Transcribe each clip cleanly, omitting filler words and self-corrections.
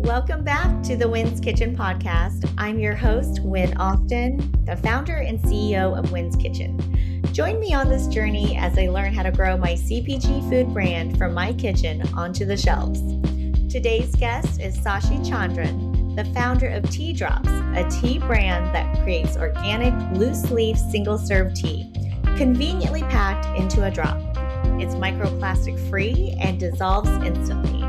Welcome back to the Wynn's Kitchen podcast. I'm your host, Wynn Austin, the founder and CEO of Wynn's Kitchen. Join me on this journey as I learn how to grow my CPG food brand from my kitchen onto the shelves. Today's guest is Sashee Chandran, the founder of TeaDrops, a tea brand that creates organic, loose-leaf, single-serve tea, conveniently packed into a drop. It's microplastic-free and dissolves instantly.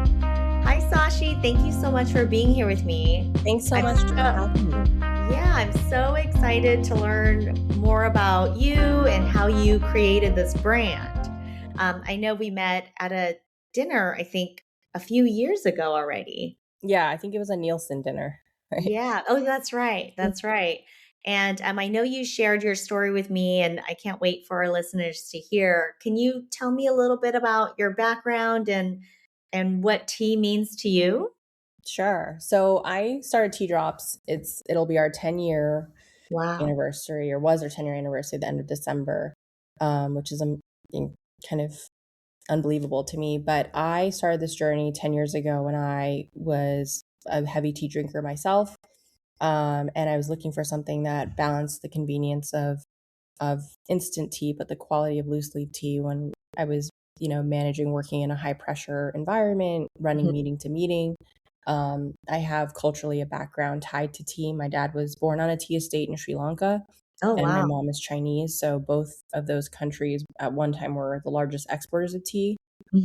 Hi, Sashee. Thank you so much for being here with me. Thanks so much for having me. Yeah, I'm so excited to learn more about you and how you created this brand. I know we met at a dinner, I think, a few years ago already. Yeah, I think it was a Nielsen dinner. Right? Yeah. Oh, that's right. That's right. And I know you shared your story with me, and I can't wait for our listeners to hear. Can you tell me a little bit about your background and what tea means to you? Sure. So I started TeaDrops. It'll be our 10-year anniversary, or was our 10-year anniversary at the end of December, which is kind of unbelievable to me. But I started this journey 10 years ago when I was a heavy tea drinker myself. And I was looking for something that balanced the convenience of instant tea, but the quality of loose leaf tea when I was, managing, working in a high pressure environment, running meeting to meeting. I have culturally a background tied to tea. My dad was born on a tea estate in Sri Lanka. And my mom is Chinese. So both of those countries at one time were the largest exporters of tea.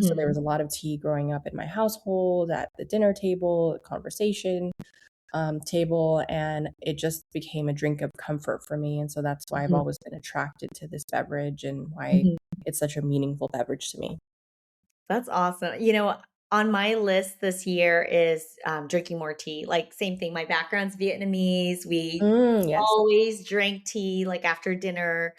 So there was a lot of tea growing up in my household, at the dinner table, conversation table, and it just became a drink of comfort for me. And so that's why I've always been attracted to this beverage and why it's such a meaningful beverage to me. That's awesome. On my list this year is drinking more tea. Like, same thing. My background's Vietnamese. We always drink tea like after dinner.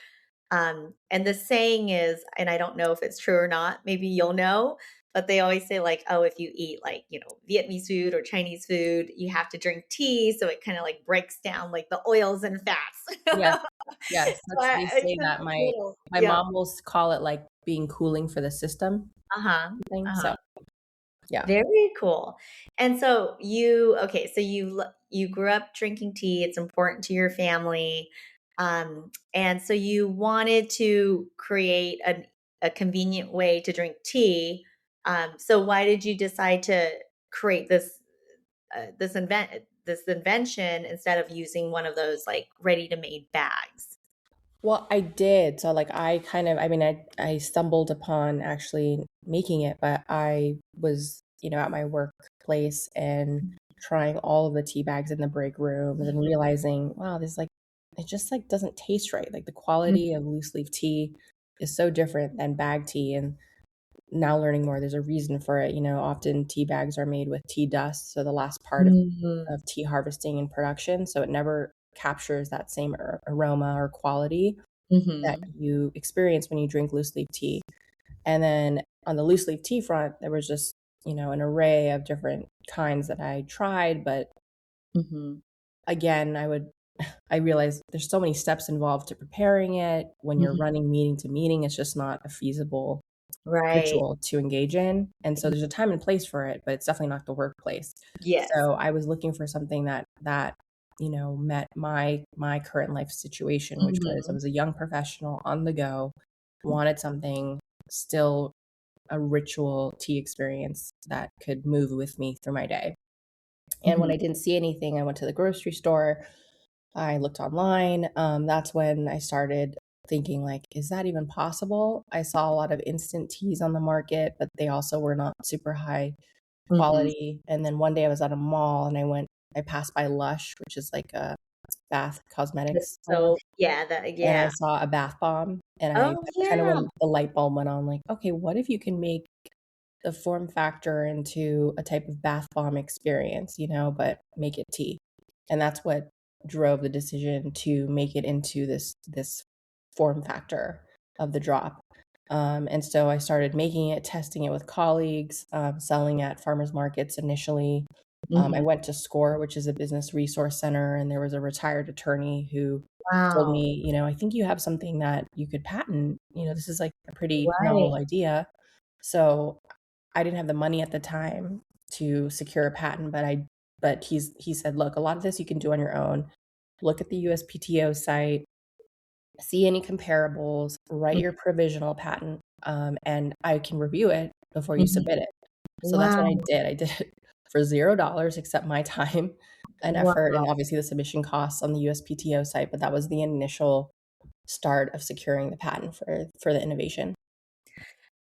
And the saying is, and I don't know if it's true or not, maybe you'll know, but they always say like, oh, if you eat like, Vietnamese food or Chinese food, you have to drink tea. So it kind of like breaks down like the oils and fats. Yes. They say that. My mom will call it like being cooling for the system. So yeah. Very cool. And so you grew up drinking tea. It's important to your family. And so you wanted to create a convenient way to drink tea. So why did you decide to create this invention instead of using one of those like ready-to-made bags? Well, I did. So like I stumbled upon actually making it, but I was, at my workplace and trying all of the tea bags in the break room and then realizing, wow, this like, it just like doesn't taste right. Like the quality of loose leaf tea is so different than bag tea. And now learning more, there's a reason for it. Often tea bags are made with tea dust. So the last part of tea harvesting and production. So it never captures that same aroma or quality that you experience when you drink loose leaf tea. And then on the loose leaf tea front, there was just, an array of different kinds that I tried. But again, I realized there's so many steps involved to preparing it. When you're running meeting to meeting, it's just not a feasible ritual to engage in. And so there's a time and place for it, but it's definitely not the workplace. Yes. So I was looking for something that met my current life situation, which was I was a young professional on the go, wanted something still a ritual tea experience that could move with me through my day. And when I didn't see anything, I went to the grocery store. I looked online. That's when I started thinking like, is that even possible? I saw a lot of instant teas on the market, but they also were not super high quality. And then one day I was at a mall and I passed by Lush, which is like a bath cosmetics. So And I saw a bath bomb and I kind of when the light bulb went on, like, okay, what if you can make the form factor into a type of bath bomb experience, but make it tea? And that's what drove the decision to make it into this form factor of the drop. And so I started making it, testing it with colleagues, selling at farmers markets initially. I went to SCORE, which is a business resource center, and there was a retired attorney who told me, I think you have something that you could patent. This is like a pretty novel idea. So I didn't have the money at the time to secure a patent, but I but he said, look, a lot of this you can do on your own. Look at the USPTO site, see any comparables, write your provisional patent, and I can review it before you submit it. So that's what I did. I did it for $0, except my time and effort, and obviously the submission costs on the USPTO site. But that was the initial start of securing the patent for the innovation.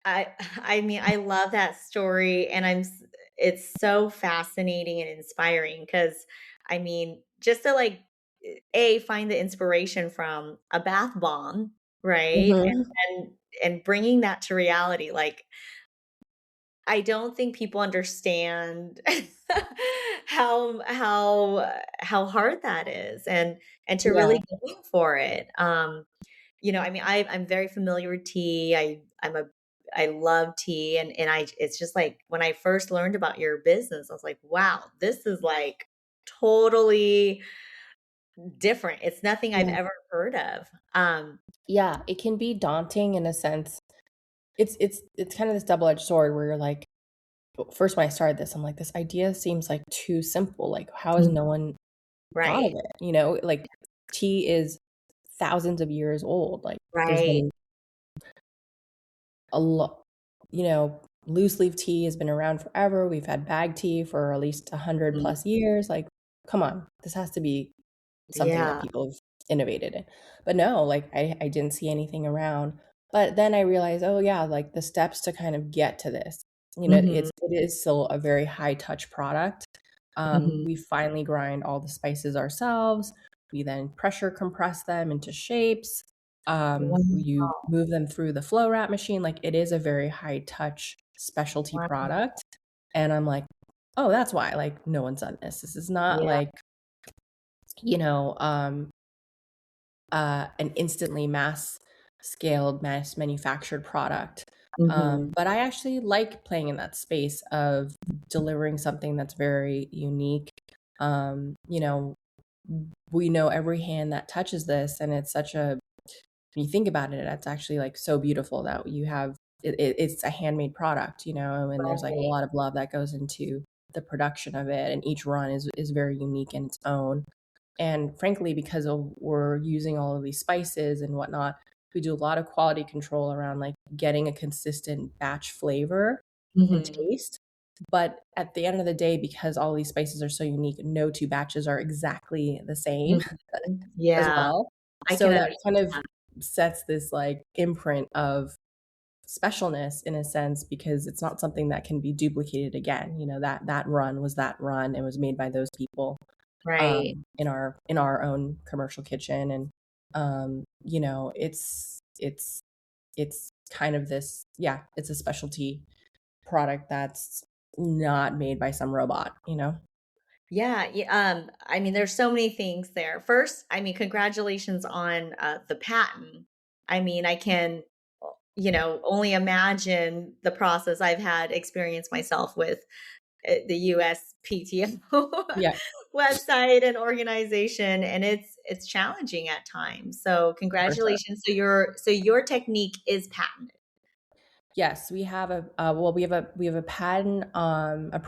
I mean, I love that story, and it's so fascinating and inspiring because, I mean, just to like find the inspiration from a bath bomb, right? And bringing that to reality, like I don't think people understand how hard that is, and to really go for it. I mean, I'm very familiar with tea. I love tea, and it's just like when I first learned about your business, I was like, wow, this is like totally different. It's nothing I've ever heard of. Yeah, it can be daunting in a sense. It's kind of this double-edged sword where you're like, first when I started this, I'm like, this idea seems like too simple. Like, how has no one thought of Right. it? Like tea is thousands of years old. Like there's Right. been a lot, loose leaf tea has been around forever. We've had bag tea for at least 100 plus years. Like, come on, this has to be something that Yeah. people have innovated in. But no, like I didn't see anything around. But then I realized, oh yeah, like the steps to kind of get to this, it is still a very high touch product. We finally grind all the spices ourselves. We then pressure compress them into shapes. You move them through the flow wrap machine. Like it is a very high touch specialty product. And I'm like, oh, that's why like no one's done this. This is not like, an instantly mass scaled, mass manufactured product. But I actually like playing in that space of delivering something that's very unique. We know every hand that touches this, and it's such when you think about it, it's actually like so beautiful that you have it's a handmade product, and there's like a lot of love that goes into the production of it, and each run is very unique in its own. And frankly, because we're using all of these spices and whatnot, we do a lot of quality control around like getting a consistent batch flavor and taste. But at the end of the day, because all these spices are so unique, no two batches are exactly the same as well. So that kind of sets this like imprint of specialness in a sense, because it's not something that can be duplicated again. That run was that run. It was made by those people. Right. In our own commercial kitchen. And it's kind of this, it's a specialty product that's not made by some robot. Yeah, I mean, there's so many things there. First, I mean, congratulations on the patent. I mean, I can, only imagine the process I've had experience myself with the USPTO website and organization, and it's challenging at times. So congratulations. Sure. So your technique is patented. Yes, we have we have a patent, not a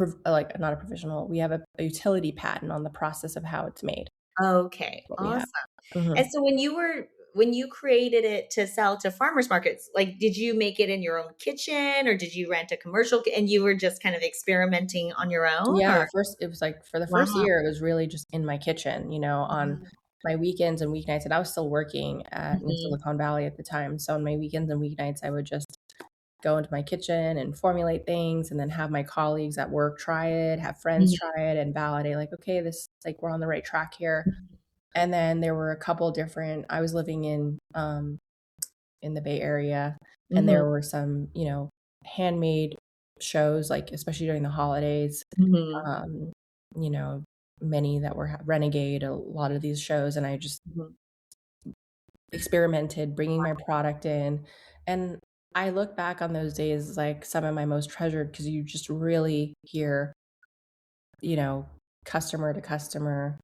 provisional. We have a utility patent on the process of how it's made. Okay, awesome. And so when you created it to sell to farmers markets, like did you make it in your own kitchen, or did you rent a commercial and you were just kind of experimenting on your own? Yeah, or? it was like for the first year, it was really just in my kitchen, on my weekends and weeknights. And I was still working in Silicon Valley at the time. So on my weekends and weeknights, I would just go into my kitchen and formulate things, and then have my colleagues at work try it, have friends try it, and validate like, okay, this like we're on the right track here. And then there were a couple different, I was living in the Bay Area, and there were some, handmade shows, like especially during the holidays, many that were Renegade, a lot of these shows. And I just experimented bringing my product in. And I look back on those days like some of my most treasured, because you just really hear, customer to customer,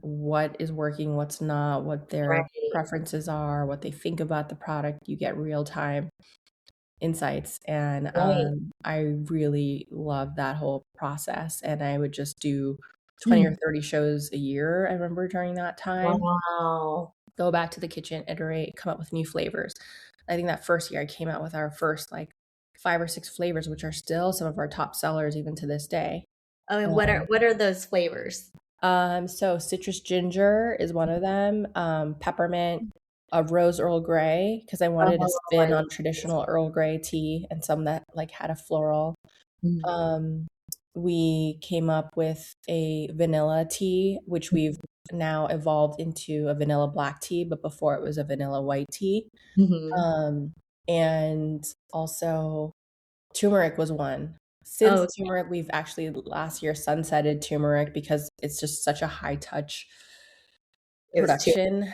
what is working, what's not, what their preferences are, what they think about the product. You get real time insights. And Right. I really loved that whole process. And I would just do 20 or Hmm. 30 shows a year, I remember during that time. Wow. Go back to the kitchen, iterate, come up with new flavors. I think that first year I came out with our first like 5 or 6 flavors, which are still some of our top sellers even to this day. Oh, and Um, what are those flavors? so citrus ginger is one of them, peppermint, a rose Earl Grey, because I wanted a Oh, I spin love on this. traditional Earl Grey tea and some that like had a floral. Mhm. Um, we came up with a vanilla tea, which we've now evolved into a vanilla black tea, but before it was a vanilla white tea. Mhm. Um, and also turmeric was one. Since Oh, turmeric, we've actually last year sunsetted turmeric because it's just such a high touch it was too. production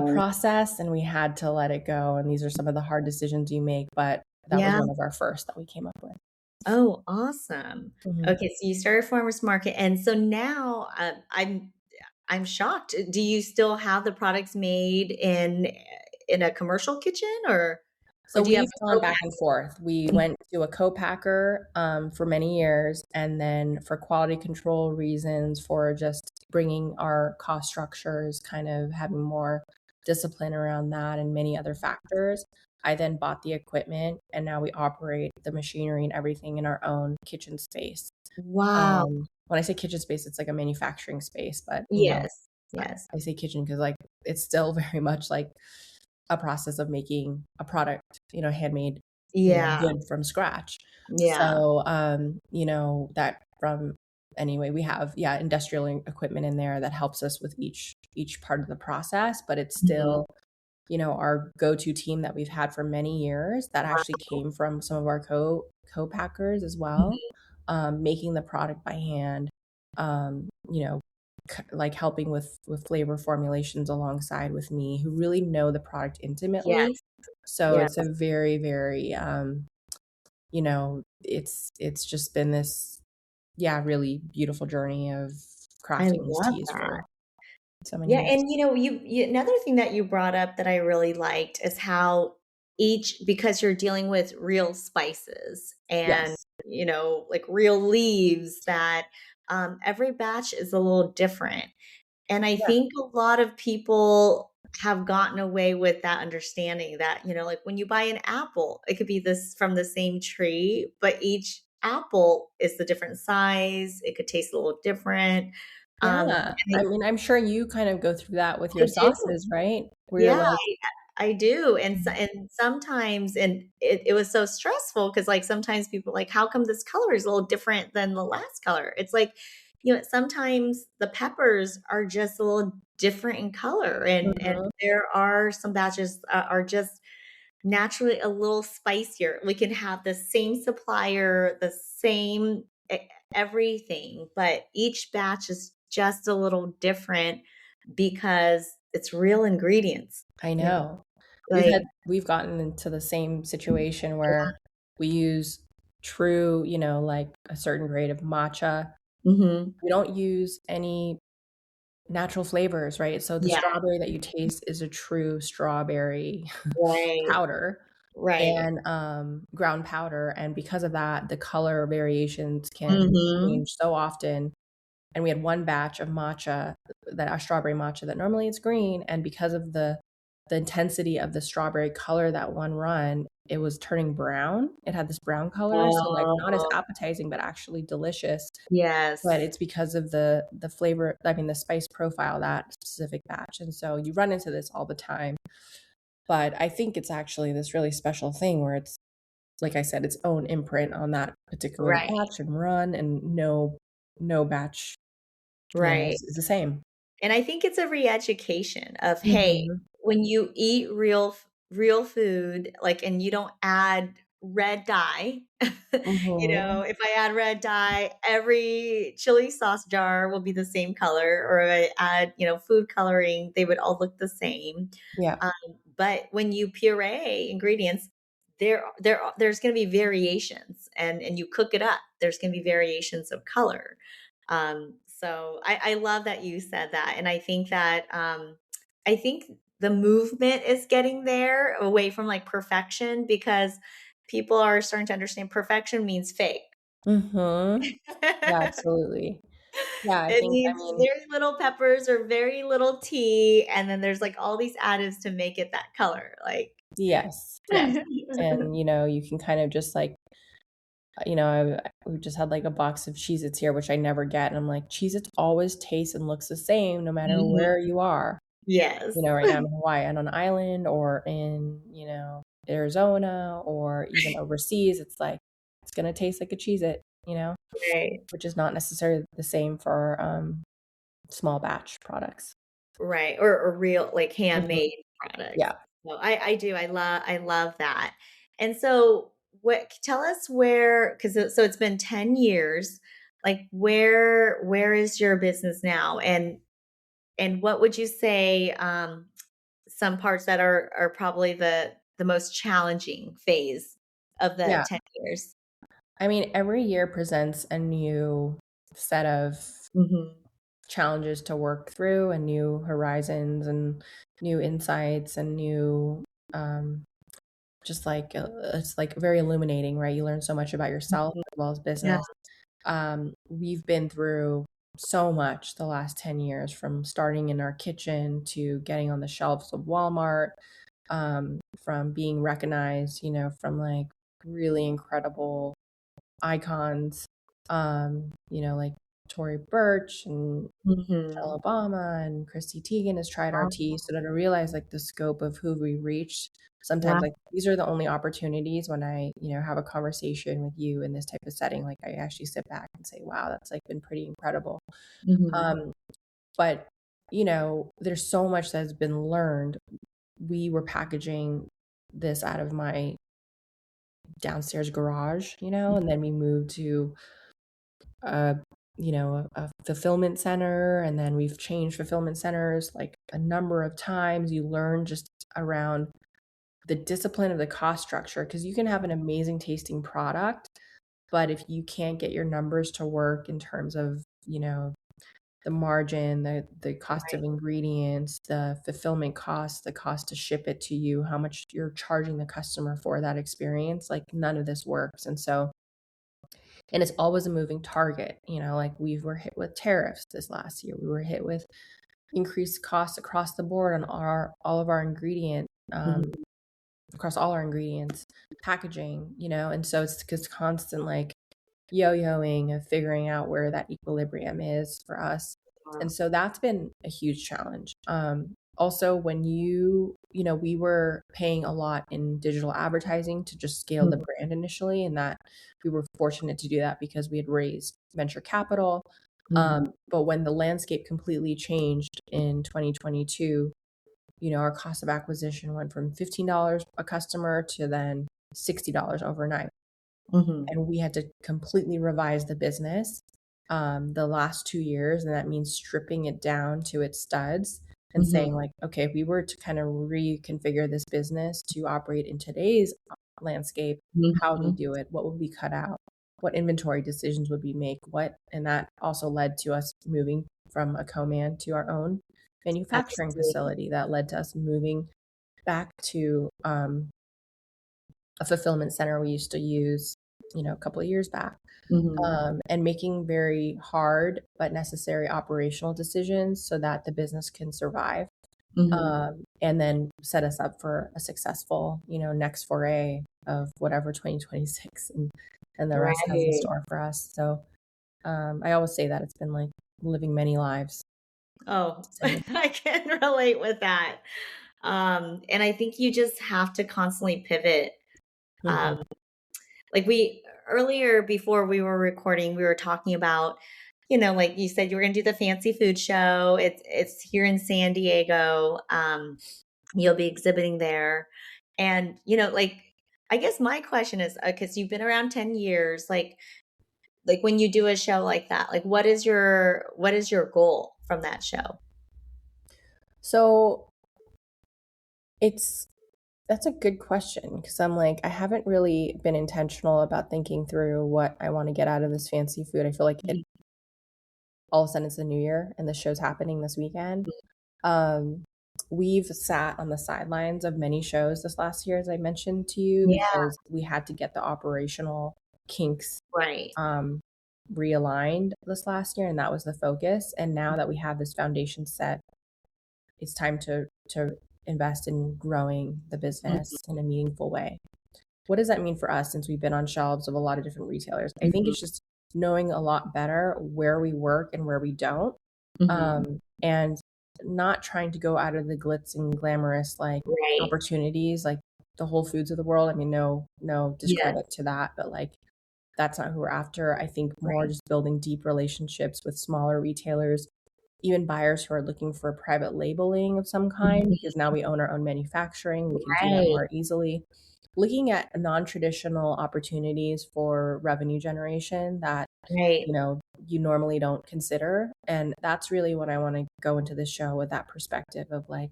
process, and we had to let it go. And these are some of the hard decisions you make, but that was Yeah. one of our first that we came up with. Oh, awesome. Mhm. Okay, so you started farmers market, and so now I'm shocked. Do you still have the products made in a commercial kitchen, or So do you have we've a gone back co-pack? and forth. We went to a co-packer for many years, and then for quality control reasons, for just bringing our cost structures, kind of having more discipline around that and many other factors, I then bought the equipment, and now we operate the machinery and everything in our own kitchen space. Wow. When I say kitchen space, it's like a manufacturing space, but Yes. I, Yes. I say kitchen because like it's still very much like a process of making a product, handmade, Yeah. good from scratch. Yeah. So, that from anyway, we have, yeah, industrial equipment in there that helps us with each part of the process, but it's Mhm. still, our go-to team that we've had for many years that actually came from some of our co-packers as well, Mhm. making the product by hand, um, you know, like helping with flavor formulations alongside with me, who really know the product intimately. Yes. So Yes. it's a very, very, it's just been this, yeah, really beautiful journey of I crafting these love teas that. for so many Yeah, years. and you another thing that you brought up that I really liked is how because you're dealing with real spices and, Yes. like real leaves, that every batch is a little different. And I Yeah. think a lot of people have gotten away with that understanding that, like when you buy an apple, it could be this from the same tree, but each apple is the different size. It could taste a little different. Yeah. And I mean, I'm sure you kind of go through that with I your do. sauces, right? Where you're Yeah, like, I do, and Mhm. sometimes, and it was so stressful because, like, sometimes people are like, "How come this color is a little different than the last color?" It's like, sometimes the peppers are just a little different in color, and Mhm. there are some batches, are just naturally a little spicier. We can have the same supplier, the same everything, but each batch is just a little different because it's real ingredients. I You know, know. like We've gotten into the same situation where we use true, like a certain grade of matcha. mhm. We don't use any natural flavors, right? So the Yeah, strawberry that you taste is a true strawberry right, powder right. and ground powder. And because of that, the color variations can Mhm. change so often. And we had one batch of matcha, that our strawberry matcha, that normally it's green, and because of the intensity of the strawberry color that one run, it was turning brown. It had this brown color, so like not as Oh, appetizing, but actually delicious. But yes. it's because of the flavor, I mean, the spice profile, that specific batch. And so you run into this all the time. But I think it's actually this really special thing where it's, like I said, its own imprint on that particular Right, batch and run, and no batch, right. is the same. And I think it's a re-education of, hey, Mhm. when you eat real food, like, and you don't add red dye, Mhm. if I add red dye, every chili sauce jar will be the same color, or if I add, food coloring, they would all look the same. Yeah, Um, but when you puree ingredients, there's going to be variations, and you cook it up. There's going to be variations of color. So I love that you said that, and I think that I think the movement is getting there away from like perfection, because people are starting to understand perfection means fake. Mm-hmm. Yeah, absolutely. Yeah, I It think, I needs mean, very little peppers or very little tea, and then there's like all these additives to make it that color. Like, yes, yes. And, you can kind of just like, we just had like a box of Cheez-Its here, which I never get. And I'm like, Cheez-Its always tastes and looks the same no matter Mhm. where you are. Yes. Right now in Hawaii and on an island or in, Arizona or even overseas, it's like, it's going to taste like a Cheez-It, Right. which is not necessarily the same for small batch products. Right. Or real, like Mhm. handmade products. Yeah. No, I do. I love that. And so tell us where, because so it's been 10 years. Like where is your business now? And what would you say some parts that are probably the most challenging phase of the Yeah. 10 years? I mean, every year presents a new set of Mhm. challenges to work through and new horizons and new insights and new just like it's like very illuminating, right? You learn so much about yourself Mhm. as well as Yeah. business. We've been through so much the last 10 years, from starting in our kitchen to getting on the shelves of Walmart, from being recognized, from like really incredible icons, like Tory Burch and Mhm. Michelle Obama and Chrissy Teigen has tried our tea. So to realize like the scope of who we reached, sometimes Wow. like these are the only opportunities when I, have a conversation with you in this type of setting. Like I actually sit back and say, wow, that's like been pretty incredible. Mhm. Um, but there's so much that has been learned. We were packaging this out of my downstairs garage, and then we moved to uh, a fulfillment center, and then we've changed fulfillment centers like a number of times. You learn just around the discipline of the cost structure, because you can have an amazing tasting product, but if you can't get your numbers to work in terms of, the margin, the cost of Right. ingredients, the fulfillment cost, the cost to ship it to you, how much you're charging the customer for that experience, like none of this works. And it's always a moving target. Like we were hit with tariffs this last year. We were hit with increased costs across the board on all of our ingredient, Mhm. across all our ingredients, packaging, and so it's constant like yo-yoing of figuring out where that equilibrium is for us. And so that's been a huge challenge. Also, when we were paying a lot in digital advertising to just scale the Mhm. brand initially, and that we were fortunate to do that because we had raised venture capital. Mhm. But when the landscape completely changed in 2022, our cost of acquisition went from $15 a customer to then $60 overnight. Mhm. And we had to completely revise the business the last 2 years. And that means stripping it down to its studs and Mhm. saying, like, okay, if we were to kind of reconfigure this business to operate in today's landscape, how would we Mhm. do it? What would we cut out? What inventory decisions would we make? And that also led to us moving from a co-man to our own manufacturing Absolutely. facility. That led to us moving back to a fulfillment center we used to use, a couple of years back, Mhm. and making very hard but necessary operational decisions so that the business can survive, Mhm. and then set us up for a successful, next foray of whatever 2026 and the rest has in Right. store for us. So I always say that it's been like living many lives. Oh, So, I can relate with that. And I think you just have to constantly pivot. mhm, Um, like we earlier before we were recording, we were talking about, like you said, you were going to do the fancy food show. It's here in San Diego. You'll be exhibiting there, and like I guess my question is, because you've been around 10 years, like when you do a show like that, like what is your goal from that show? so it's that's a good question, because I'm like, I haven't really been intentional about thinking through what I want to get out of this fancy food. I feel like it Mhm. all of a sudden it's the new year and the show's happening this weekend. Um, we've sat on the sidelines of many shows this last year, as I mentioned to you, because we had to get the operational kinks realigned this last year, and that was the focus. And now that we have this foundation set, it's time to invest in growing the business in a meaningful way. What does that mean for us since we've been on shelves of a lot of different retailers? I think it's just knowing a lot better where we work and where we don't, and not trying to go out of the glitz and glamorous like opportunities like the Whole Foods of the world. I mean, no discredit to that, but like that's not who we're after. I think more just building deep relationships with smaller retailers, even buyers who are looking for private labeling of some kind, because now we own our own manufacturing. We can do that more easily. Looking at non-traditional opportunities for revenue generation that, you know, you normally don't consider. And that's really what I want to go into this show with, that perspective of like,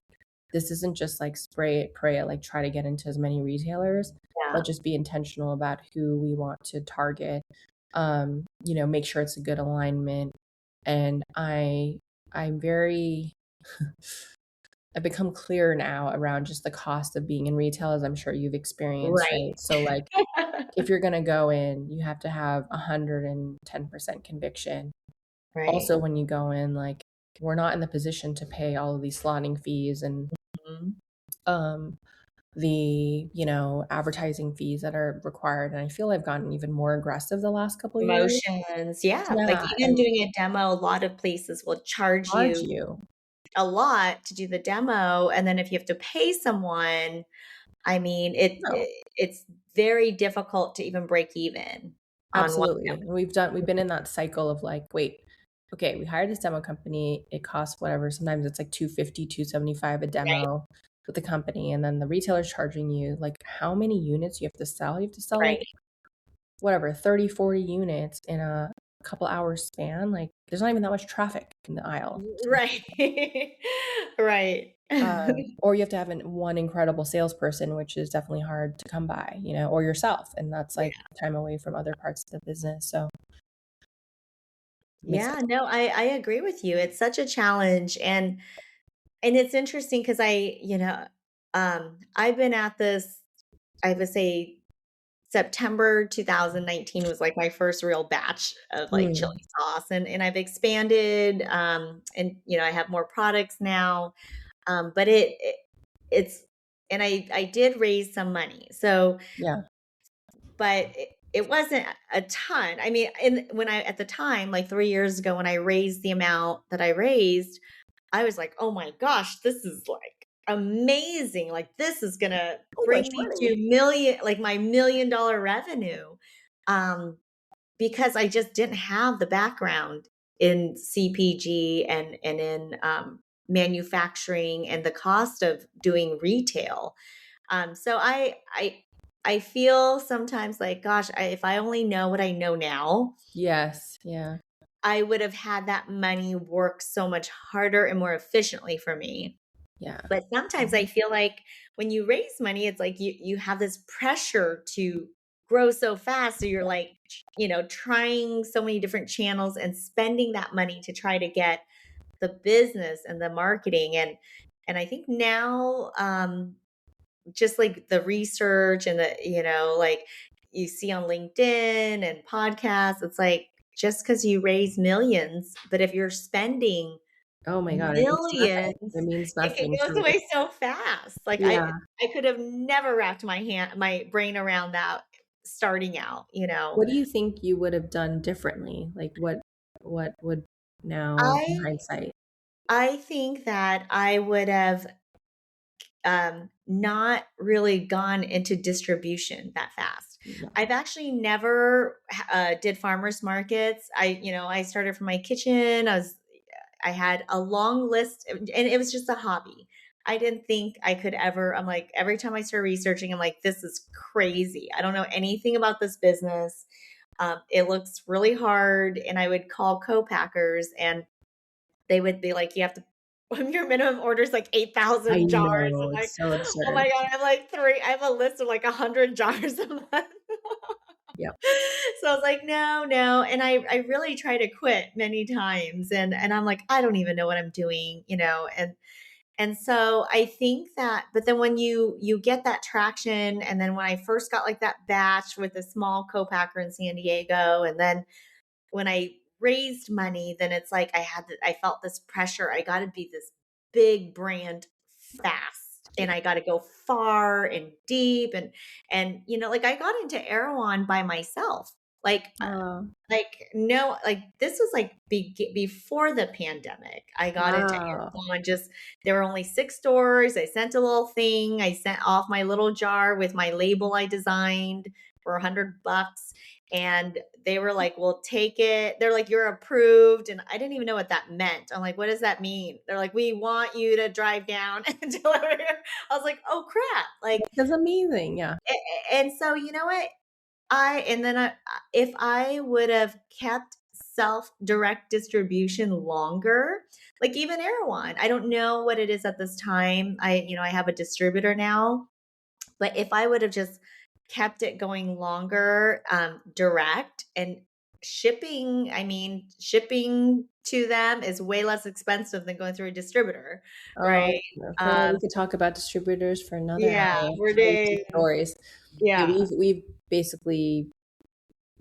this isn't just like spray it, pray it, like try to get into as many retailers, but just be intentional about who we want to target, you know, make sure it's a good alignment. And I'm very, I've become clear now around just the cost of being in retail, as I'm sure you've experienced, right? So like, if you're going to go in, you have to have 110% conviction. Also, when you go in, like, we're not in the position to pay all of these slotting fees and the, you know, advertising fees that are required. And I feel I've gotten even more aggressive the last couple of years. Promotions, like even doing a demo, a lot of places will charge you a lot to do the demo, and then if you have to pay someone, I mean, it's very difficult to even break even. Absolutely. And we've been in that cycle of like, wait, okay, we hired this demo company, it costs whatever, sometimes it's like $250, $275 a demo with the company, and then the retailer's charging you like how many units you have to sell. You have to sell like whatever, 30, 40 units in a couple hours span. Like there's not even that much traffic in the aisle. Or you have to have one incredible salesperson, which is definitely hard to come by, you know, or yourself, and that's like time away from other parts of the business. So I agree with you. It's such a challenge, and it's interesting because I've been at this, I would say September 2019 was like my first real batch of like chili sauce, and I've expanded, and you know, I have more products now, but it's, and I did raise some money, so but it wasn't a ton. I mean, at the time, like 3 years ago, when I raised the amount that I raised, I was like, oh my gosh, this is like amazing. Like this is going to bring me to my $1 million revenue. Because I just didn't have the background in CPG and in, manufacturing and the cost of doing retail. So I feel sometimes like, gosh, if I only know what I know now. I would have had that money work so much harder and more efficiently for me. But sometimes I feel like when you raise money, it's like you have this pressure to grow so fast. So you're like, you know, trying so many different channels and spending that money to try to get the business and the marketing. And I think now, just like the research and the, you know, like you see on LinkedIn and podcasts, it's like, just because you raise millions, but if you're spending millions, it means nothing. It goes away so fast. Like I could have never wrapped my brain around that starting out, you know. What do you think you would have done differently? Like what would now in hindsight? I think that I would have not really gone into distribution that fast. I've actually never did farmers markets. I started from my kitchen. I had a long list, and it was just a hobby. I didn't think I could ever. I'm like, every time I start researching, I'm like, this is crazy. I don't know anything about this business. It looks really hard. And I would call co-packers, and they would be like, you have to, your minimum order is like 8,000 jars. I'm like, so absurd. Oh my God, I have a list of like 100 jars a month. So I was like, no. And I really tried to quit many times. And I'm like, I don't even know what I'm doing, you know, And so I think that, but then when you get that traction, and then when I first got like that batch with a small co-packer in San Diego, and then when I raised money, then it's like I felt this pressure. I got to be this big brand fast, and I got to go far and deep, and like I got into Erewhon by myself. No, like this was like before the pandemic. I got into Erewhon. Just there were only 6 stores. I sent a little thing. I sent off my little jar with my label I designed for $100, and they were like, "We'll take it." They're like, "You're approved," and I didn't even know what that meant. I'm like, "What does that mean?" They're like, "We want you to drive down and deliver." I was like, "Oh crap!" Like that's amazing, yeah. And so you know what? If I would have kept self-direct distribution longer, like even Erewhon, I don't know what it is at this time. I have a distributor now, but if I would have just kept it going longer, direct and shipping to them is way less expensive than going through a distributor, right? We could talk about distributors for another stories. Yeah, we've basically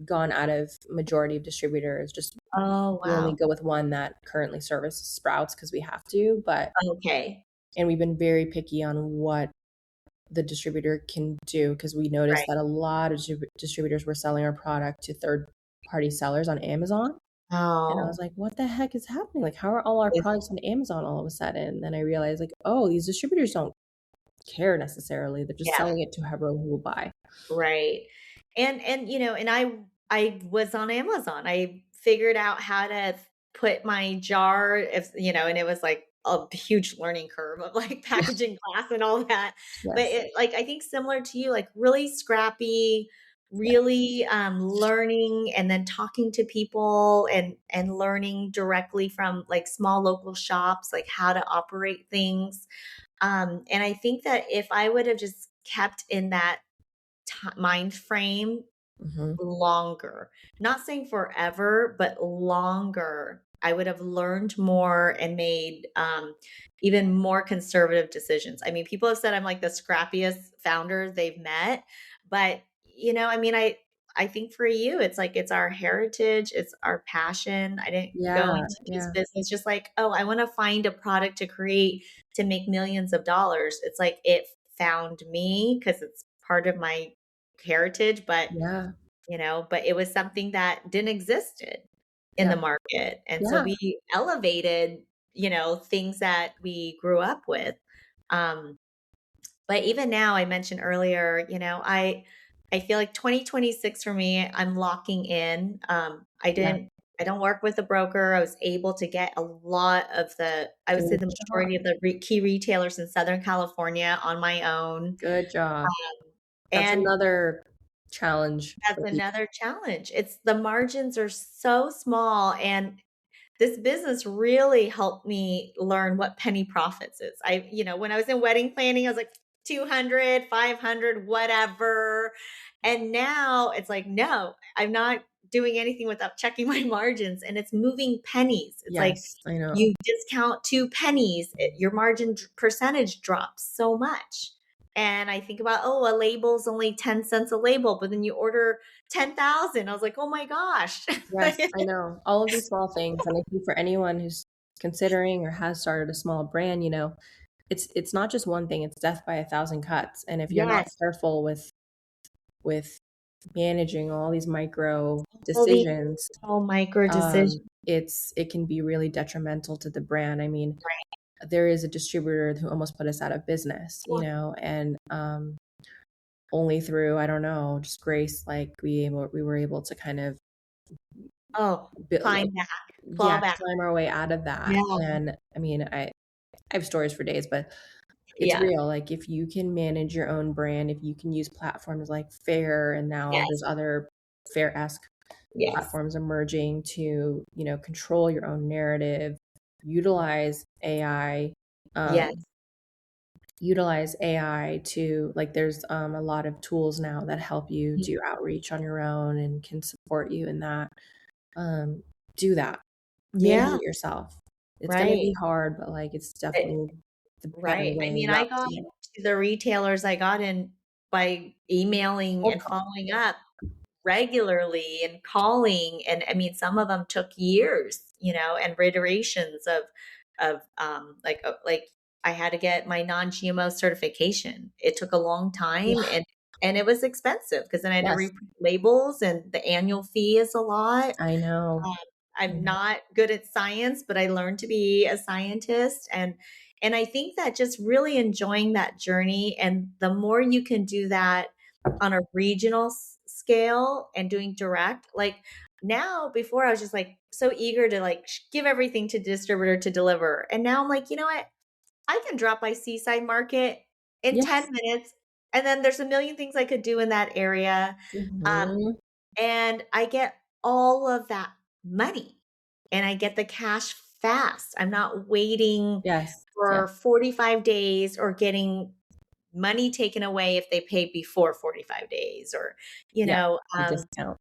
gone out of majority of distributors. Just we only go with one that currently services Sprouts because we have to. But and we've been very picky on what the distributor can do, because we noticed that a lot of distributors were selling our product to third-party sellers on Amazon. And I was like, what the heck is happening? Like, how are all our products on Amazon all of a sudden? And then I realized, like, oh, these distributors don't care necessarily. They're just selling it to whoever will buy. Right. And I was on Amazon. I figured out how to put my jar, and it was like a huge learning curve of like packaging glass and all that. Yes. But I think similar to you, like really scrappy, really learning, and then talking to people and learning directly from like small local shops, like how to operate things. And I think that if I would have just kept in that mind frame longer, not saying forever, but longer, I would have learned more and made even more conservative decisions. I mean, people have said I'm like the scrappiest founder they've met, but I think for you, it's like, it's our heritage. It's our passion. I didn't go into this business just like, oh, I want to find a product to create to make millions of dollars. It's like, it found me because it's part of my heritage, but but it was something that didn't exist in the market. And so we elevated, things that we grew up with. But even now, I mentioned earlier, I feel like 2026 for me, I'm locking in. I don't work with a broker. I was able to get a lot of the majority of the key retailers in Southern California on my own. Good job. That's another challenge. That's another challenge. It's the margins are so small, and this business really helped me learn what penny profits is. When I was in wedding planning, I was like 200, 500, whatever. And now it's like, no, I'm not doing anything without checking my margins, and it's moving pennies. It's like, I know. You discount 2 pennies, your margin percentage drops so much. And I think about, a label's only 10 cents a label, but then you order 10,000. I was like, oh my gosh. Yes, I know. All of these small things. And I think for anyone who's considering or has started a small brand, it's not just one thing, it's death by 1,000 cuts. And if you're not careful with managing all these micro decisions, it can be really detrimental to the brand. I mean, there is a distributor who almost put us out of business, and only through, I don't know, just grace, like we were able to kind of climb our way out of that. And I mean, I have stories for days, but it's real. Like, if you can manage your own brand, if you can use platforms like Fair, and now there's other Fair-esque platforms emerging to, control your own narrative, utilize AI, to, like, there's a lot of tools now that help you do outreach on your own and can support you in that. Do that. Manage it yourself. It's going to be hard, but like, it's definitely the better Right. I way mean, I not got to. to the retailers I got in by emailing Cold and call. following up regularly and calling. And I mean, some of them took years, and iterations like I had to get my non-GMO certification. It took a long time, Yeah. and it was expensive because then I had to Yes, reprint labels, and the annual fee is a lot. I know. Um, I I'm know. not good at science, but I learned to be a scientist. And I think that just really enjoying that journey, and the more you can do that on a regional scale and doing direct, like now, before I was just like so eager to like give everything to distributor to deliver. And now I'm like, you know what? I can drop by Seaside Market in Yes. 10 minutes. And then there's a million things I could do in that area. Um, Mhm. and I get all of that money, and I get the cash fast. I'm not waiting Yes. Yeah. for 45 days or getting money taken away if they pay before 45 days, or, Yeah. The discount.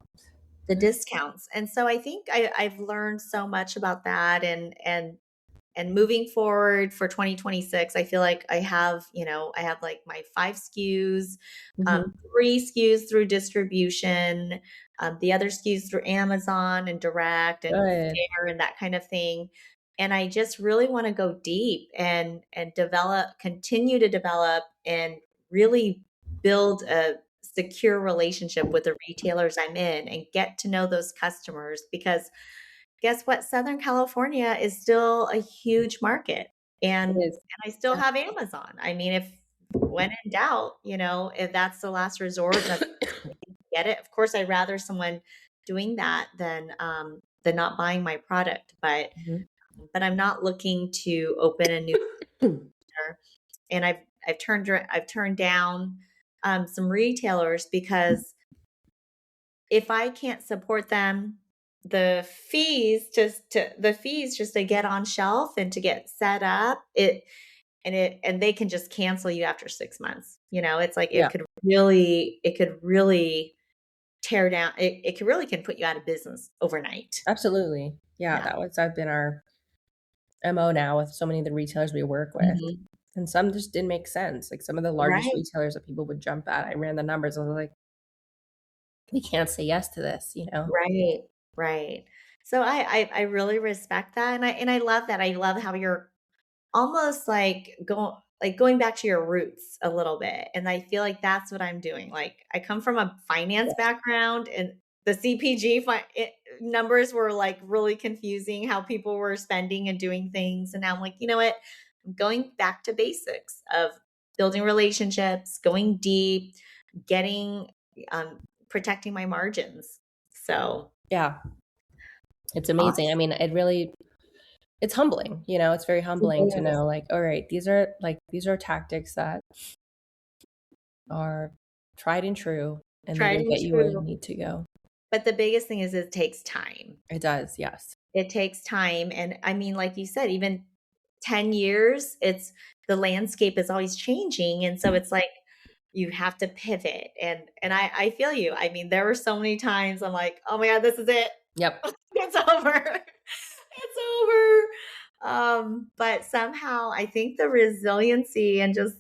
the discounts. And so I think I've learned so much about that, and moving forward for 2026, I feel like I have like my 5 SKUs, Mhm. 3 SKUs through distribution, the other SKUs through Amazon and direct and Good. fair and that kind of thing. And I just really want to go deep and continue to develop and really build a secure relationship with the retailers I'm in and get to know those customers, because guess what? Southern California is still a huge market. It And is. I still Yeah. have Amazon. I mean, if when in doubt, if that's the last resort, that's get it. Of course, I'd rather someone doing that than not buying my product. But Mhm. but I'm not looking to open a new store. And I've turned down some retailers because if I can't support them, the fees just to get on shelf and to get set up, and they can just cancel you after 6 months. It's like Yeah. it could really tear down, it could really can put you out of business overnight. Absolutely. Yeah, Yeah. I've been our MO now with so many of the retailers we work with. Mhm. And some just didn't make sense. Like some of the largest Right. retailers that people would jump at, I ran the numbers. I was like, we can't say yes to this, you know? Right. Right. So I really respect that, and I love that. I love how you're almost going back to your roots a little bit. And I feel like that's what I'm doing. Like I come from a finance Yes. background, and the CPG numbers were like really confusing, how people were spending and doing things. And now I'm like, you know what? I'm going back to basics of building relationships, going deep, getting um protecting my margins. So Yeah. It's amazing. I awesome. mean, it's humbling, you know, it's very humbling to know like, all right, these are tactics that are tried and true and they Tried will and get you where you true. need to go. But the biggest thing is it takes time. It does, yes. It takes time. And I mean, like you said, even 10 years, the landscape is always changing. And so it's like you have to pivot. And I feel you. I mean, there were so many times I'm like, oh my God, this is it. Yep. It's over. It's over. But somehow I think the resiliency and just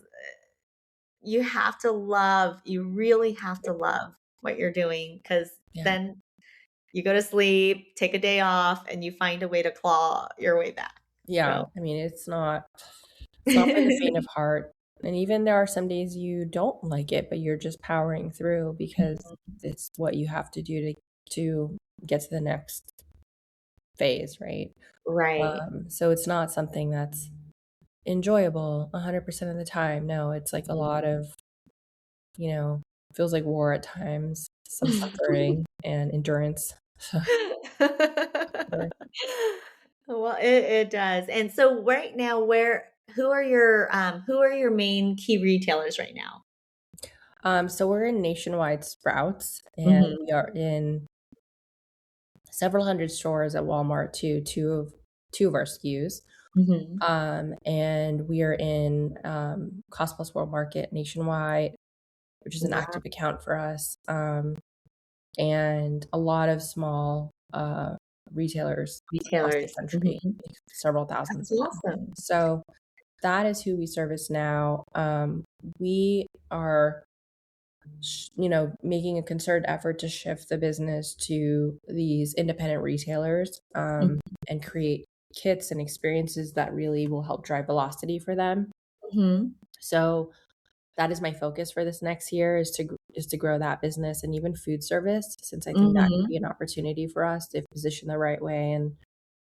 you really have to love what you're doing, because Yeah. then you go to sleep, take a day off, and you find a way to claw your way back. Yeah. So I mean, it's not for the faint of heart. And even there are some days you don't like it, but you're just powering through because it's what you have to do to get to the next phase, right? right. So it's not something that's enjoyable 100% of the time. No, it's like a lot of, feels like war at times, some suffering and endurance. Sure. Well, it does. And so right now, who are your main key retailers right now? So we're in nationwide Sprouts, and Mhm, we are in several hundred stores at Walmart too, two of our SKUs. mhm. And we are in Cost Plus World Market nationwide, which is an Wow. active account for us, and a lot of small retailers across the Retailers. country, Mhm. like several thousands That's of them. awesome. So that is who we service now. We are, making a concerted effort to shift the business to these independent retailers, and create kits and experiences that really will help drive velocity for them. So that is my focus for this next year, is to grow that business, and even food service, since I think that could be an opportunity for us if positioned the right way and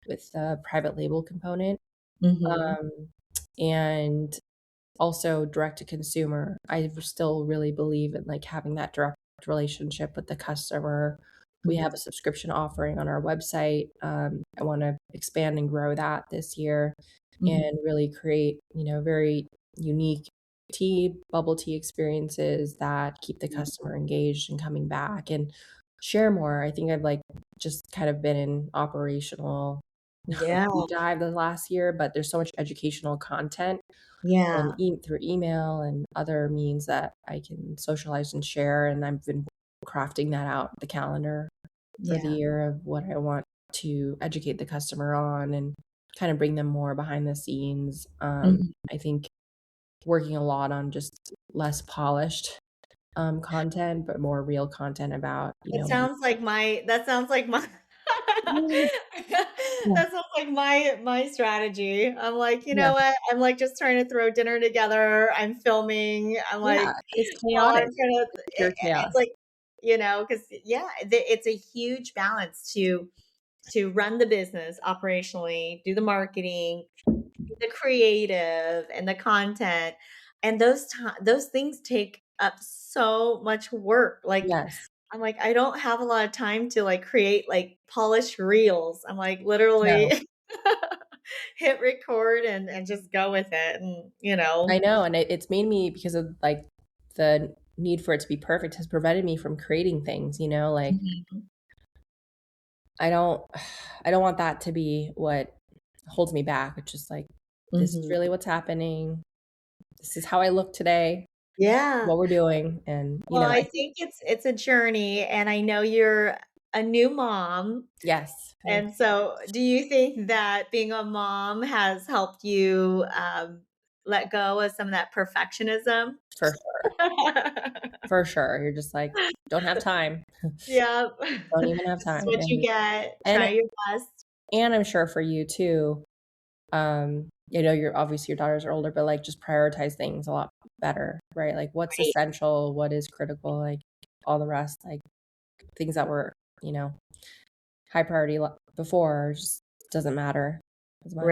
with the private label component. And also direct to consumer. I still really believe in like having that direct relationship with the customer. We have a subscription offering on our website. I want to expand and grow that this year, and really create, very unique bubble tea experiences that keep the customer engaged and coming back and share more. I think I've like just kind of been in operational deep dive the last year, but there's so much educational content and through email and other means that I can socialize and share. And I've been crafting that out, the calendar for the year of what I want to educate the customer on and kind of bring them more behind the scenes. I think working a lot on just less polished content, but more real content about, That sounds like my that sounds like my strategy. I'm like, you know what? I'm like just trying to throw dinner together. I'm filming. I'm like, it's well, chaotic. I'm gonna. Pure chaos. It's like, because it's a huge balance to run the business operationally, do the marketing, the creative, and the content, and those things take up so much work. Like, I'm like, I don't have a lot of time to like create like polished reels. I'm like literally hit record and just go with it. And, I know. And it's made me, because of like the need for it to be perfect, has prevented me from creating things, like I don't want that to be what holds me back. It's just like, this is really what's happening. This is how I look today. What we're doing. And, I think it's a journey, and I know you're a new mom. Yes. And so do you think that being a mom has helped you let go of some of that perfectionism? For sure. For sure. You're just like, don't have time. Yep. Don't even have time. This is what you get. Try your best. And I'm sure for you too, you're obviously, your daughters are older, but like just prioritize things a lot better, right? Like what's essential, what is critical, like all the rest, like things that were, high priority before just doesn't matter as much.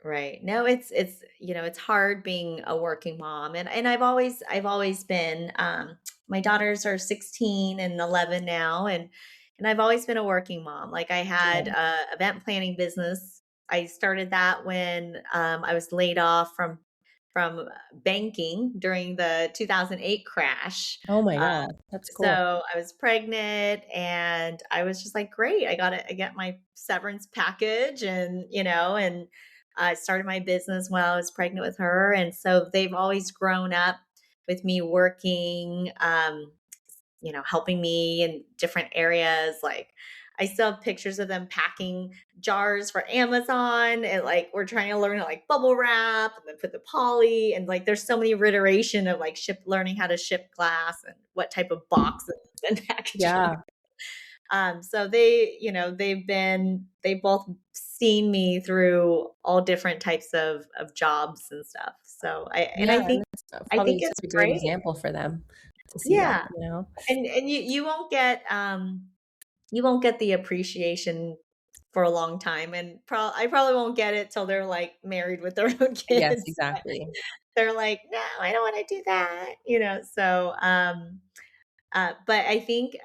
Right. No, it's hard being a working mom, and I've always been, my daughters are 16 and 11 now, and I've always been a working mom. Like I had a event planning business. I started that when I was laid off from banking during the 2008 crash. Oh my God, that's cool. So I was pregnant, and I was just like, great, I get my severance package, and I started my business while I was pregnant with her. And so they've always grown up with me working, helping me in different areas. Like I still have pictures of them packing jars for Amazon, and like we're trying to learn how like bubble wrap and then put the poly, and like there's so many iteration of like learning how to ship glass and what type of boxes and packaging. So they've both seen me through all different types of jobs and stuff. So I think it's a great example for them to see that, and you won't get the appreciation for a long time, and I probably won't get it till they're like married with their own kids. Yes, exactly. They're like, no, I don't want to do that, so but I think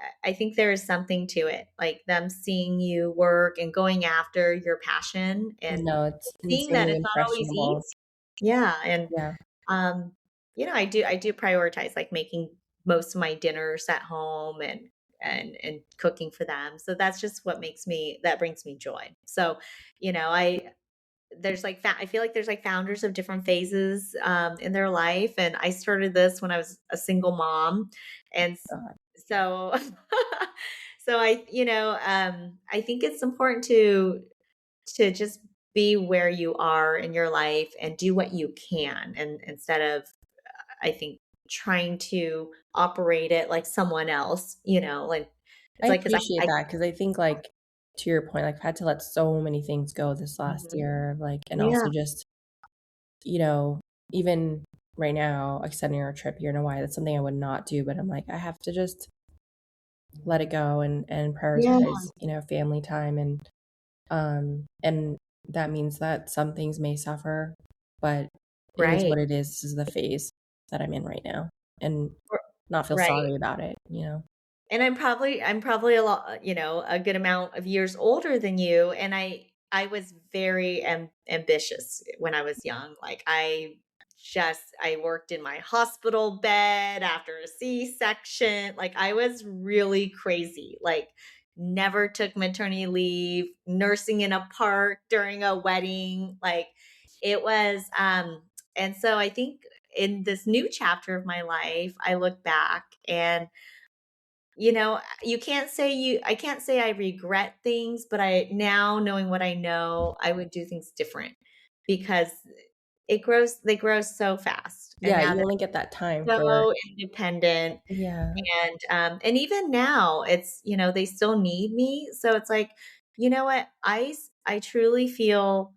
there is something to it, like them seeing you work and going after your passion, and seeing that it's not always easy. I do prioritize like making most of my dinners at home and cooking for them. So that's just what brings me joy. So, I feel like there's like founders of different phases in their life. And I started this when I was a single mom. And so, I think it's important to just be where you are in your life and do what you can. And instead of, I think, trying to operate it like someone else, like I it's like, because appreciate that because I think like to your point, like I've had to let so many things go this last Mhm. year, like, and Yeah, also just, you know, even right now, extending our trip, you know why that's something I would not do, but I'm like, I have to just let it go and yeah, prioritize, family time and that means that some things may suffer, but it is right. what it is. This is the phase that I'm in right now and R- not feel Right. sorry about it. And I'm probably a lot, a good amount of years older than you. And I was very ambitious when I was young. Like I worked in my hospital bed after a C-section. Like I was really crazy. Like never took maternity leave, nursing in a park during a wedding. Like it was, and so I think in this new chapter of my life, I look back and I can't say I regret things, but I now knowing what I know, I would do things different because they grow so fast. And Yeah, now you they're only get that time for so independent. yeah. And even now it's, they still need me. So it's like, you know what? I truly feel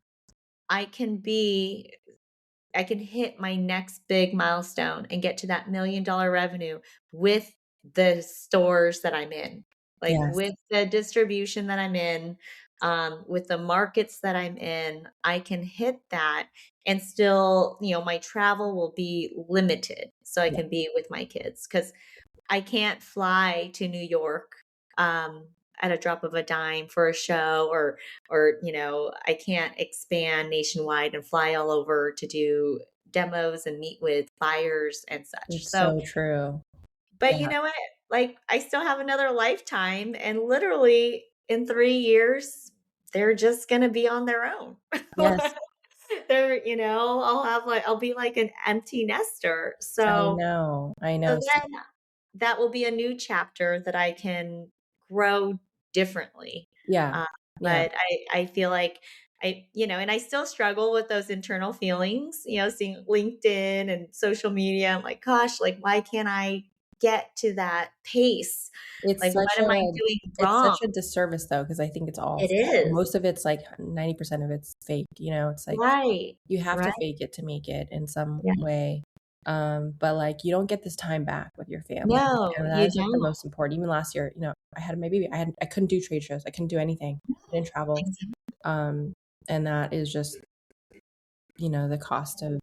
I can be I can hit my next big milestone and get to that $1 million revenue with the stores that I'm in, like Yes. with the distribution that I'm in, with the markets that I'm in. I can hit that and still, my travel will be limited so I Yeah. can be with my kids because I can't fly to New York at a drop of a dime for a show or I can't expand nationwide and fly all over to do demos and meet with buyers and such. It's So, so true. but you Yeah. know what? Like I still have another lifetime and literally in 3 years they're just going to be on their own. Yes. They're, I'll be like an empty nester. I So know. I so know. then that will be a new chapter that I can grow differently. Yeah. Uh, Yeah. but I feel like and I still struggle with those internal feelings, seeing LinkedIn and social media. I'm like, gosh, like, why can't I get to that pace? It's Like, what such am I a doing it's such wrong? a disservice though, because I think it's all It is. most of it's like 90% of it's fake. It's like Right. you have to Right. fake it to make it in some Yeah. way. But like you don't get this time back with your family. No, And that you is like the don't. most important. Even last year, I had my baby. I couldn't do trade shows. I couldn't do anything. I didn't travel. Exactly. Um, and that is just, the cost of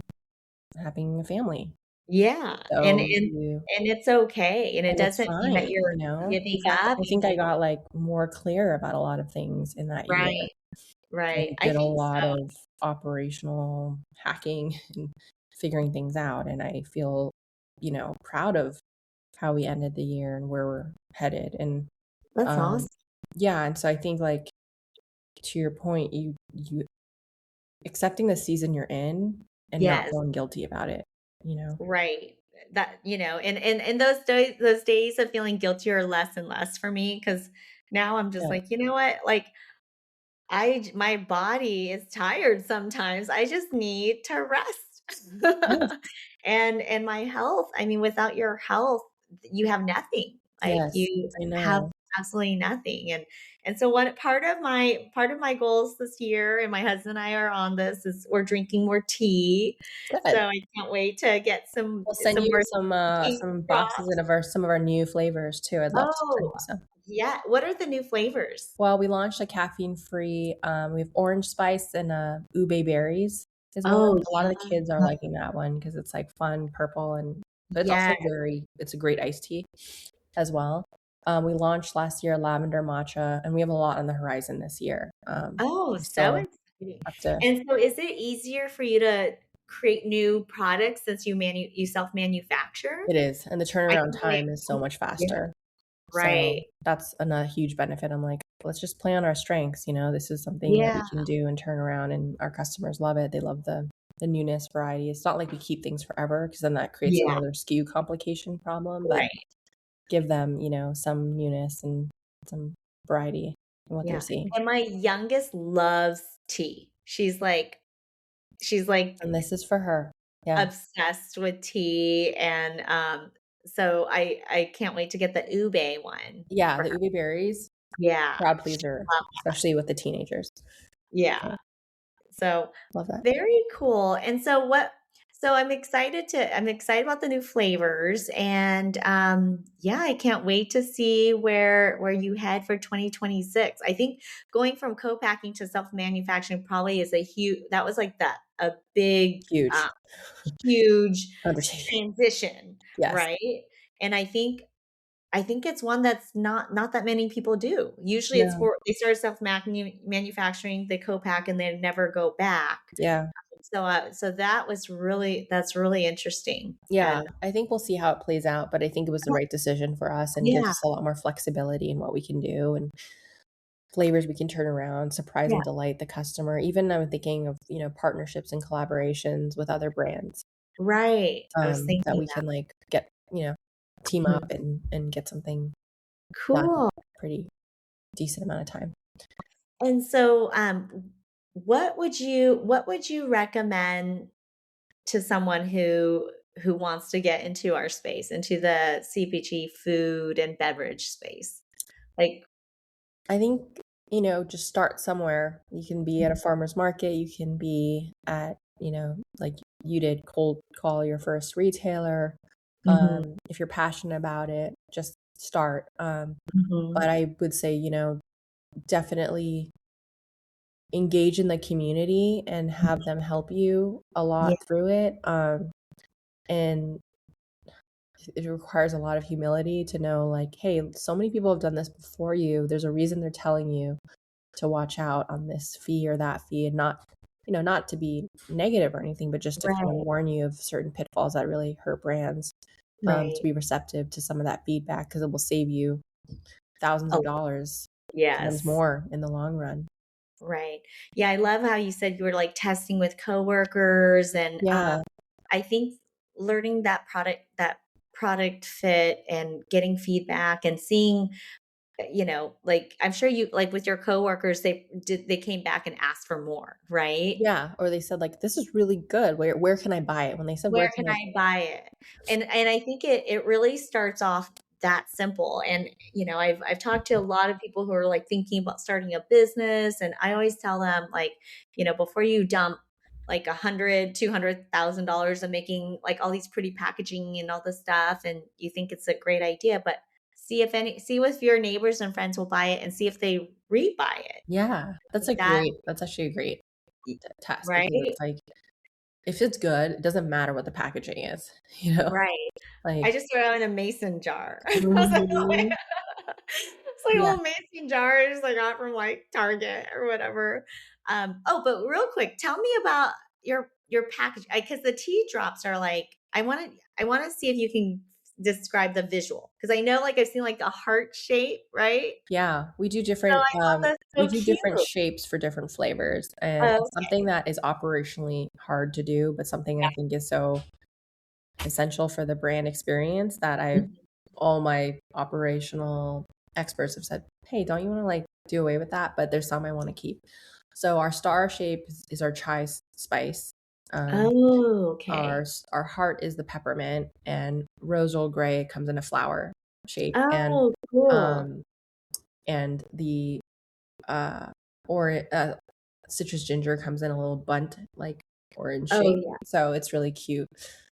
having a family. Yeah. And So and and it's okay. And it and it's doesn't mean that fine, you're In giving fact, up. I think I got like more clear about a lot of things in that year Right. Right. and I did a think lot so. of operational hacking and figuring things out. And I feel, proud of how we ended the year and where we're headed. And That's um, awesome. yeah, and so I think like to your point, you accepting the season you're in and not Yes. feeling guilty about it. Right. That, and those days of feeling guilty are less and less for me because now I'm just Yeah. like, you know what? Like my body is tired sometimes. I just need to rest. Yes. And my health, I mean, without your health, you have nothing. Like Yes. you I have know. absolutely nothing. And so what part of my goals this year, and my husband and I are on this, is we're drinking more tea. So Good. I can't wait to get some We'll send some you more tea some boxes drops. of some of our new flavors too. I'd love to send Oh, you some. yeah. What are the new flavors? Well, we launched a caffeine-free, we have orange spice and ube berries is one. Oh, A lot of the kids are yeah. liking that one because it's like fun purple but it's also Yes. it's a great iced tea as well. We launched last year lavender matcha, and we have a lot on the horizon this year. Oh, We so still exciting. have to. And so is it easier for you to create new products since you self-manufacture? It is, and the I turnaround can only time is so much Yeah, faster. So right. that's a huge benefit. I'm like, let's just play on our strengths. This is something that Yeah, we can do and turn around, and our customers love it. They love the newness, variety. It's not like we keep things forever because then that creates yeah, another SKU complication problem. But right. give them, some newness and some variety in what they're Yeah. seeing. And my youngest loves tea. she's like And this is for her. Yeah. obsessed with tea, and so I can't wait to get the ube one. Yeah, For the her. ube berries. Yeah. Crowd pleaser, especially with the teenagers. Yeah. So Love that. very cool. And so I'm excited about the new flavors, and yeah, I can't wait to see where you head for 2026. I think going from co-packing to self-manufacturing probably is that was like a big Huge huge undertaking. transition, Yes. right? And I think it's one that's not that many people do. Usually it's No. they start manufacturing, they co-pack, and they never go back. Yeah. So that's really interesting. Yeah. And I think we'll see how it plays out, but I think it was the right decision for us and gives yeah, us a lot more flexibility in what we can do and flavors we can turn around, surprise yeah, and delight the customer. Even I'm thinking of, partnerships and collaborations with other brands right. I was that thinking we that. can like get, team Mhm. up and get something done in Cool. a pretty decent amount of time. And so, what would you recommend to someone who wants to get into our space, into the CPG food and beverage space? Like, I think, just start somewhere. You can be at a farmer's market, you can be at, like you did, cold call your first retailer. mhm, If you're passionate about it, just start. mhm, But I would say, definitely engage in the community and have them help you a yeah, lot through it. And it requires a lot of humility to know, like, hey, so many people have done this before you. There's a reason they're telling you to watch out on this fee or that fee, and not to be negative or anything, but just to kind of right, warn you of certain pitfalls that really hurt brands. To right. be receptive to some of that feedback, because it will save you thousands of Oh, dollars, sometimes yes. more in the long run. Right. Yeah, I love how you said you were like testing with coworkers, and Yeah. I think learning that product fit and getting feedback and seeing, like I'm sure you like with your coworkers, they came back and asked for more, right? Yeah, or they said, like, "This is really good. Where can I buy it?" When they said, "Where Where can can I." I buy it? And I think it really starts off that simple. And I've talked to a lot of people who are like thinking about starting a business, and I always tell them, like, before you dump like $100,000-$200,000 of making like all these pretty packaging and all this stuff, and you think it's a great idea, but see if your neighbors and friends will buy it, and see if they rebuy it. Yeah, That that's actually a great test, because right, it's like, if it's good, it doesn't matter what the packaging is, right. I Like, just throw in a mason jar. I was like, oh my mhm. it's like a Yeah, little mason jars I got from like Target or whatever. Oh, but real quick, tell me about your package, because the tea drops are like, I want to see if you can describe the visual, because I know, like, I've seen like a heart shape, right? yeah, So I thought that's we so do cute. different shapes for different flavors, and Oh, it's something that is operationally hard to do, but something I think is so essential for the brand experience that okay. all my operational experts have said, "Hey, don't you wanna, like, do away with that?" But there's some I wanna keep. So our star shape is our chai spice. Um, Oh, okay. our heart is the peppermint, and rose old gray comes in a flower shape, Oh, cool. um, and the, uh, or citrus ginger comes in a little bunt, like, orange Oh, shape, yeah. so it's really cute.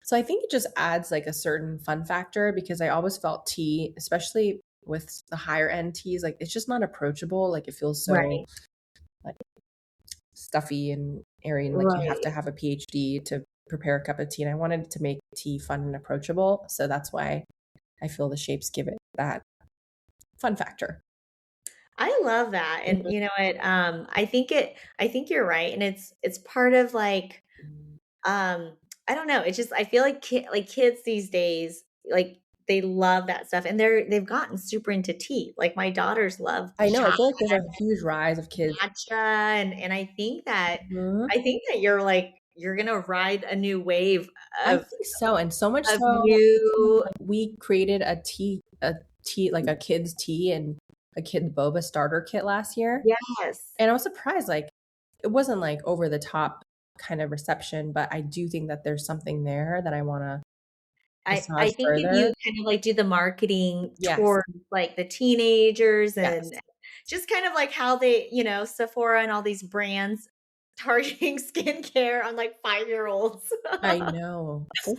So I think it just adds, like, a certain fun factor, because I always felt tea, especially with the higher end teas, like, it's just not approachable, like, it feels so, Right. like, stuffy and airy, and, like, you have Right. to have a PhD to prepare a cup of tea, and I wanted to make tea fun and approachable, so that's why I feel the shapes give it that fun factor. I love that. And Mhm. I think you're right. And it's part of like, I don't know. It's just, I feel like kids these days, like, they love that stuff, and they've gotten super into tea. Like my daughters love I know, I chai, feel like there's a huge rise of kids. matcha, and Mhm. I think that you're gonna ride a new wave I of think so, and so much of so, new, we created a tea, like a kids tea and a kid boba starter kit last year, yes. and I was surprised, like, it wasn't like over the top kind of reception, but I do think that there's something there that I want to I massage think if further. you kind of like do the marketing Yes. toward like the teenagers Yes. and just kind of like how they, Sephora and all these brands targeting skincare on like 5-year-olds. I know. Like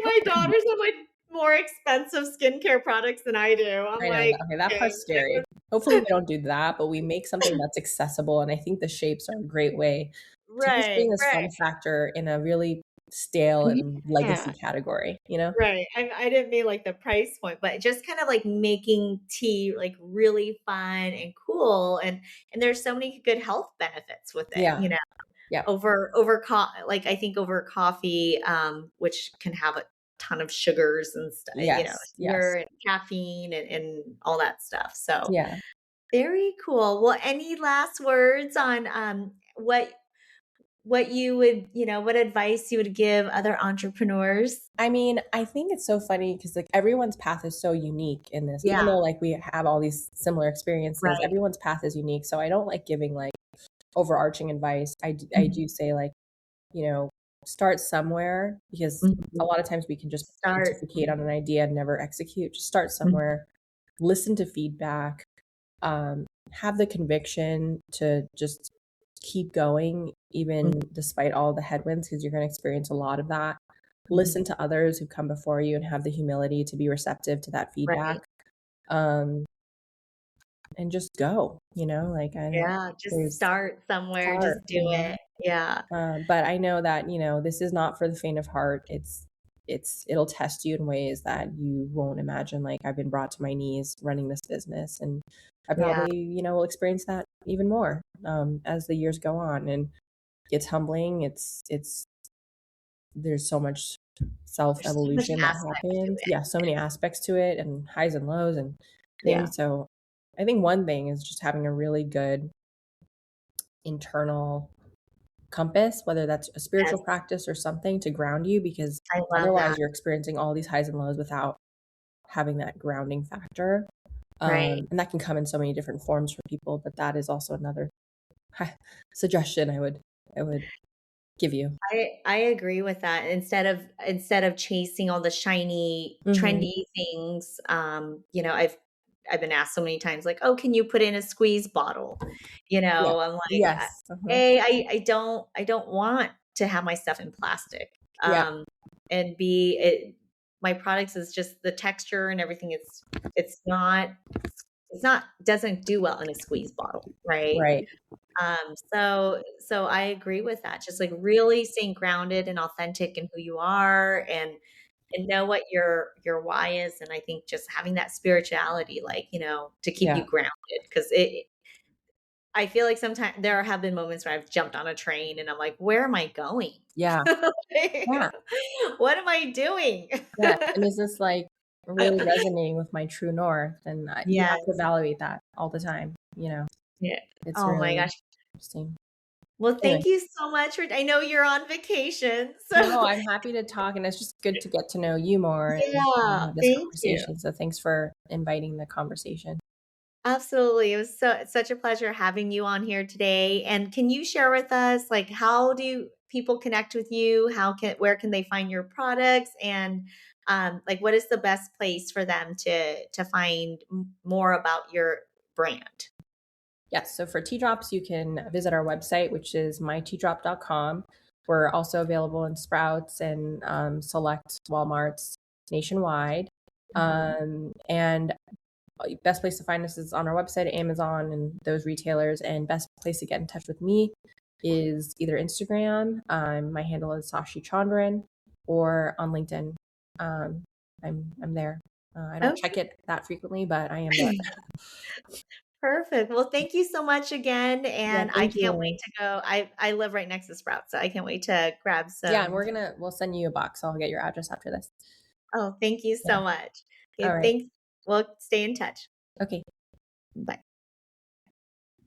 my daughters have like more expensive skincare products than I do. I'm I know. like, Okay, that okay, part's scary. Hopefully we don't do that, but we make something that's accessible, and I think the shapes are a great way to just right, bring this right. fun factor in a really stale and Yeah. legacy category, you know? Right. I didn't mean like the price point, but just kind of like making tea like really fun and cool. And there's so many good health benefits with it, Yeah. Yeah. like I think over coffee, which can have a ton of sugars and stuff, Yes. sugar Yes. and caffeine and all that stuff. So Yeah. very cool. Well, any last words on what you would, what advice you would give other entrepreneurs? I mean, I think it's so funny because like everyone's path is so unique in this, even Yeah, though like we have all these similar experiences, right. everyone's path is unique. So I don't like giving like overarching advice. I Mhm. do say like, you know, start somewhere because a Mhm. lot of times we can just Start. pontificate on an idea and never execute. Just start Mhm. somewhere, listen to feedback, have the conviction to just keep going, even Mhm. despite all the headwinds, because you're going to experience a lot of that. Mhm. Listen to others who come before you and have the humility to be receptive to that Right. feedback. Um, and just go, like I don't, Yeah, just there's start somewhere, start, just do it. Yeah. but I know that, this is not for the faint of heart. It'll test you in ways that you won't imagine. Like I've been brought to my knees running this business, and I Yeah. probably, will experience that even more as the years go on. And it's humbling. It's there's so much self There's so much evolution that aspect to happens. it. Yeah, so many aspects to it, and highs and lows and Yeah. things. So I think one thing is just having a really good internal compass, whether that's a Yes. spiritual practice or something to ground you, because I love otherwise that. you're experiencing all these highs and lows without having that grounding factor. Right. And that can come in so many different forms for people, but that is also another suggestion I would give you. I agree with that. Instead of chasing all the shiny, Hmm. trendy things, I've been asked so many times, like, "Oh, can you put in a squeeze bottle?" Yeah. I'm like, Yes. Uh-huh. A, I don't want to have my stuff in plastic. Yeah. Um, and B, my products is just the texture and everything. It's not doesn't do well in a squeeze bottle, right? Right. So I agree with that. Just like really staying grounded and authentic in who you are and know what your why is. And I think just having that spirituality, like, to keep you Yeah. grounded. Because I feel like sometimes there have been moments where I've jumped on a train and I'm like, where am I going? Yeah. Yeah. What am I doing? Yeah. And is this like really resonating with my true north? And you have to Yes. evaluate that all the time. Yeah. It's Oh my really gosh. interesting. Well, Anyway, thank you so much I know you're on vacation. no, So I'm happy to talk, and it's just good to get to know you more and yeah, have this thank you. conversation. So thanks for inviting the conversation. Absolutely. It was such a pleasure having you on here today. And can you share with us, like, how do people connect with you? Where can they find your products? And like, what is the best place for them to find more about your brand? Yes, so for TeaDrops, you can visit our website, which is myteadrop.com. We're also available in Sprouts and select Walmarts nationwide. Mhm. And best place to find us is on our website, Amazon, and those retailers. And best place to get in touch with me is either Instagram. My handle is Sashee Chandran, or on LinkedIn. I'm there. I don't check Okay. it that frequently, but I am there. Perfect. Well, thank you so much again. Yeah, And I thank can't wait you. to go. I live right next to Sprouts, so I can't wait to grab Yeah, and some. we'll send you a box. I'll get your address after this. Oh, thank you Yeah. so much. All Okay, right. thanks. We'll stay in touch. Okay. Bye.